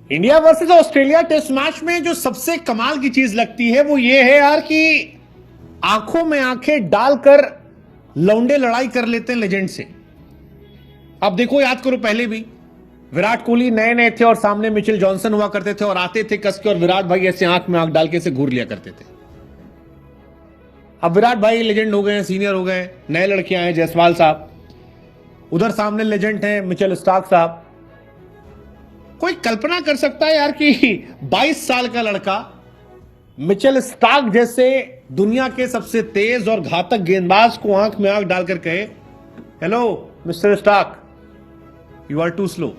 India versus Australia test match में जो सबसे कमाल की चीज लगती है वो ये है यार कि आंखों में आंखें डालकर लौंडे लड़ाई कर लेते हैं लेजेंड से। अब देखो, याद करो, पहले भी विराट कोहली नए नए थे और सामने मिचेल जॉनसन हुआ करते थे और आते थे कस के, और विराट भाई ऐसे आंख में आंख डाल के ऐसे घूर लिया करते थे। अब विराट भाई लेजेंड हो गए हैं, सीनियर हो गए हैं, नए लड़के आए जायसवाल साहब, उधर सामने लेजेंड हैं मिचेल स्टार्क साहब। कोई कल्पना कर सकता है यार कि 22 साल का लड़का मिचेल स्टार्क जैसे दुनिया के सबसे तेज और घातक गेंदबाज को आंख में आंख डालकर कहे, hello mister Starc, you are too slow.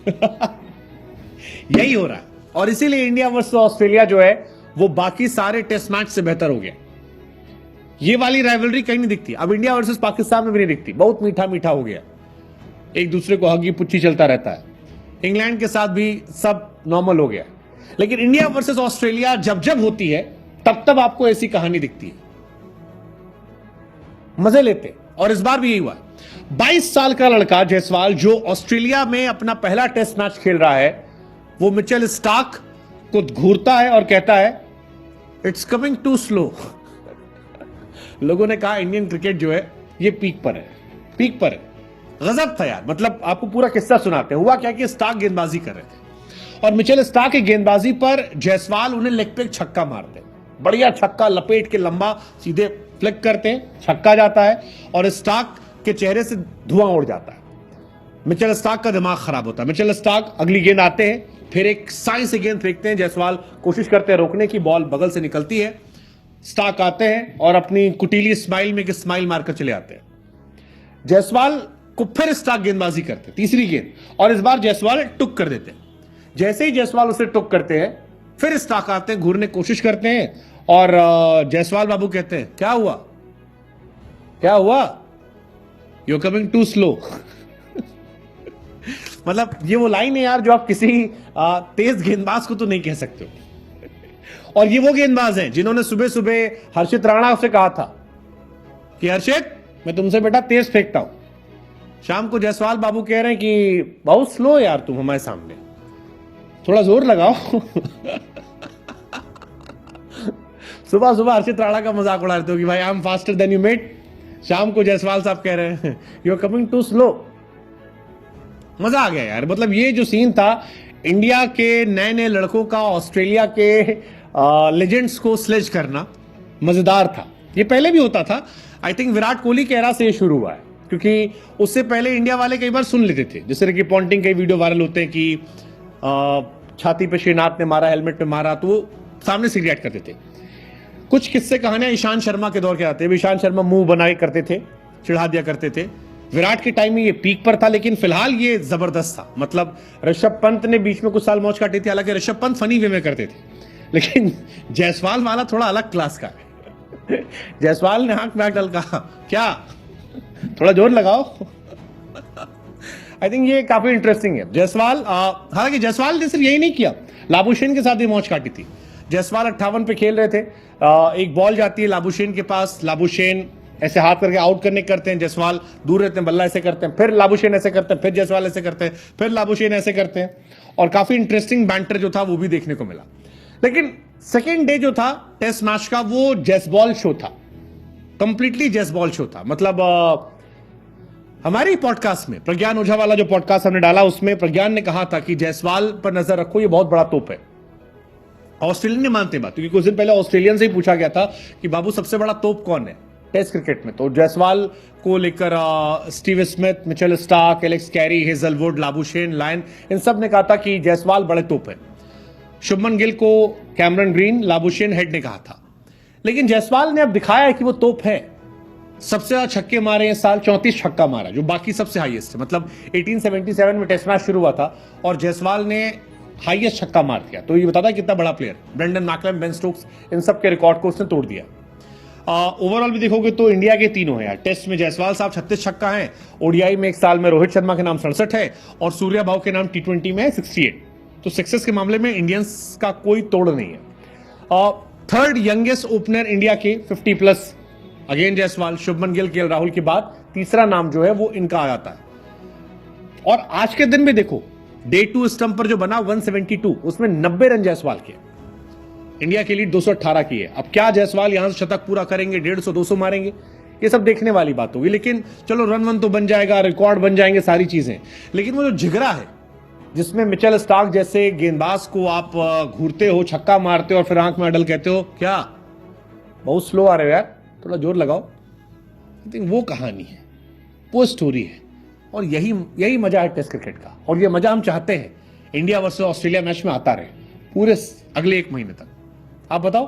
यही हो रहा है, और इसीलिए इंडिया वर्सेस ऑस्ट्रेलिया जो है वो बाकी सारे टेस्ट मैच से बेहतर हो गया। ये वाली राइवलरी कहीं नहीं दिखती अब, इंडिया वर्सेस पाकिस्तान में भी नहीं दिखती, बहुत मीठा मीठा हो गया, एक दूसरे को हगी पुच्छी चलता रहता है। इंग्लैंड के साथ भी सब नॉर्मल हो गया, लेकिन इंडिया वर्सेस ऑस्ट्रेलिया जब जब होती है तब तब आपको ऐसी कहानी दिखती है, मजे लेते। और इस बार भी यही हुआ। 22 साल का लड़का जायसवाल जो ऑस्ट्रेलिया में अपना पहला टेस्ट मैच खेल रहा है, वो मिचेल स्टार्क को घूरता है और कहता है इट्स कमिंग टू स्लो। लोगों ने कहा इंडियन क्रिकेट जो है ये पीक पर है, पीक पर है। गजब था यार, मतलब आपको पूरा किस्सा सुनाते हैं। हुआ क्या कि स्टार्क गेंदबाजी कर रहे थे और मिचेल स्टार्क की गेंदबाजी पर जायसवाल उन्हें लेग पे एक छक्का मारते हैं, बढ़िया छक्का, लपेट के लंबा सीधे फ्लिक करते हैं, छक्का जाता है और स्टार्क के चेहरे से धुआं उड़ जाता है। मिचेल स्टार्क का दिमाग खराब होता है। मिचेल स्टार्क अगली गेंद आते हैं, फिर एक साई से गेंद फेंकते हैं, जायसवाल कोशिश करते हैं रोकने की, बॉल बगल से निकलती है, स्टार्क आते हैं और अपनी कुटीली स्माइल में एक स्माइल मारकर चले आते हैं। जायसवाल को फिर स्टार्क गेंदबाजी करते हैं, तीसरी गेंद, और इस बार जायसवाल टुक कर देते हैं। जैसे ही जायसवाल उसे टुक करते हैं, फिर स्टार्क आते हैं, घूरने की कोशिश करते हैं और जायसवाल बाबू कहते हैं क्या हुआ, क्या हुआ, यू कमिंग टू स्लो। मतलब ये वो लाइन है यार जो आप किसी तेज गेंदबाज को तो नहीं कह सकते हो। और ये वो गेंदबाज हैं जिन्होंने सुबह सुबह हर्षित राणा से कहा था कि हर्षित, मैं तुमसे बेटा तेज फेंकता हूं। शाम को जायसवाल बाबू कह रहे हैं कि बहुत स्लो यार तुम हमारे सामने, थोड़ा जोर लगाओ। सुबह सुबह हर्षित राणा का मजाक उड़ा रहे हो कि भाई I am faster than you mate. शाम को जायसवाल साहब कह रहे हैं you are coming too slow. मजा आ गया यार। मतलब ये जो सीन था इंडिया के नए नए लड़कों का ऑस्ट्रेलिया के लेजेंड्स को स्लेज करना, मजेदार था। ये पहले भी होता था, आई थिंक विराट कोहली के एरा से ये शुरू हुआ है, क्योंकि उससे पहले इंडिया वाले कई बार सुन लेते थे, जैसे रिकी पॉन्टिंग के वीडियो वायरल होते हैं कि छाती पे श्रीनाथ ने मारा, हेलमेट पे मारा, तो वो सामने से रिएक्ट करते थे। कुछ किस्से कहानियां ईशांत शर्मा के दौर के आते हैं, ईशांत शर्मा मुंह बनाए करते थे, चिढ़ा दिया करते थे। विराट के टाइम में ये पीक पर था, लेकिन फिलहाल ये जबरदस्त था। मतलब ऋषभ पंत ने बीच में कुछ साल मौज काटी थी, हालांकि ऋषभ पंत फनी वे में करते थे, लेकिन जायसवाल वाला थोड़ा अलग क्लास का है। जायसवाल ने आंख में आंख डाल कहा क्या, थोड़ा जोर लगाओ। आई थिंक ये काफी इंटरेस्टिंग है। जायसवाल, हालांकि जायसवाल ने सिर्फ यही नहीं किया, लाबुशेन के साथ भी मौज काटी थी। जायसवाल 58 पे खेल रहे थे, एक बॉल जाती है लाबुशेन के पास, लाबुशेन ऐसे हाथ करके आउट करने करते हैं, जायसवाल दूर रहते हैं, बल्ला ऐसे करते हैं, फिर लाबुशेन ऐसे करते हैं, फिर जायसवाल ऐसे करते हैं, फिर लाबुशेन ऐसे करते हैं, और काफी इंटरेस्टिंग बैंटर जो था वो भी देखने को मिला। लेकिन सेकेंड डे जो था टेस्ट मैच का, वो जैसबॉल शो था, कंप्लीटली जैसबॉल शो था। मतलब हमारे पॉडकास्ट में प्रज्ञान ओझा वाला जो पॉडकास्ट हमने डाला, उसमें प्रज्ञान ने कहा था कि जायसवाल पर नजर रखो, ये बहुत बड़ा तोप है। ऑस्ट्रेलियन ने मानते बात, क्योंकि कुछ दिन पहले ऑस्ट्रेलियन से ही पूछा गया था कि बाबू सबसे बड़ा तोप कौन है टेस्ट क्रिकेट में, तो जायसवाल को लेकर Steve Smith, Mitchell Starc, Alex Carey, Hazlewood, Labuschagne, Lyon, इन सब ने कहा था कि जायसवाल बड़े तोप है। शुभमन गिल को कैमरन ग्रीन, लाबुशेन, हेड ने कहा था। लेकिन जायसवाल ने अब दिखाया है कि वो तोप है। सबसे ज्यादा छक्के मारे इस साल, 34 छक्का मारा, जो बाकी सबसे हाईएस्ट है। मतलब 1877 में टेस्ट मैच शुरू हुआ था और जायसवाल ने हाईएस्ट छक्का मार दिया, तो ये बताता है कितना बड़ा player. Brendon McCullum, Ben Stokes, इन सब के रिकॉर्ड को उसने तोड़ दिया। ओवरऑल भी देखोगे तो इंडिया के तीनों हैं यार। टेस्ट में जायसवाल साहब 36 छक्का हैं, ओडीआई में एक साल में रोहित शर्मा के नाम 67 है और सूर्या भाव के नाम T20 में है 68। तो सक्सेस के मामले में इंडियंस का कोई तोड़ नहीं है। थर्ड यंगेस्ट ओपनर इंडिया के 50+, अगेन जायसवाल, शुभमन गिल, केएल राहुल के बाद तीसरा नाम जो है वो इनका आ जाता है। और आज के दिन में देखो डे 2 स्टंप पर जो बना 172, उसमें 90 रन जायसवाल के। इंडिया की लीड 218 की है। अब क्या जायसवाल यहां से शतक पूरा करेंगे, 150 200 मारेंगे, ये सब देखने वाली बात होगी। लेकिन चलो रन वन तो बन जाएगा, रिकॉर्ड बन जाएंगे, सारी चीजें। लेकिन वो जो जिगरा है, जिसमें मिचेल स्टार्क जैसे गेंदबाज को आप घूरते हो, छक्का मारते हो और फिर आंख में अडल कहते हो क्या बहुत स्लो आ रहे हो यार, थोड़ा जोर लगाओ। आई थिंक वो कहानी है, वो स्टोरी है, और यही मजा है टेस्ट क्रिकेट का। और ये मजा हम चाहते हैं इंडिया वर्सेस ऑस्ट्रेलिया मैच में आता रहे पूरे अगले 1 महीने तक। आप बताओ।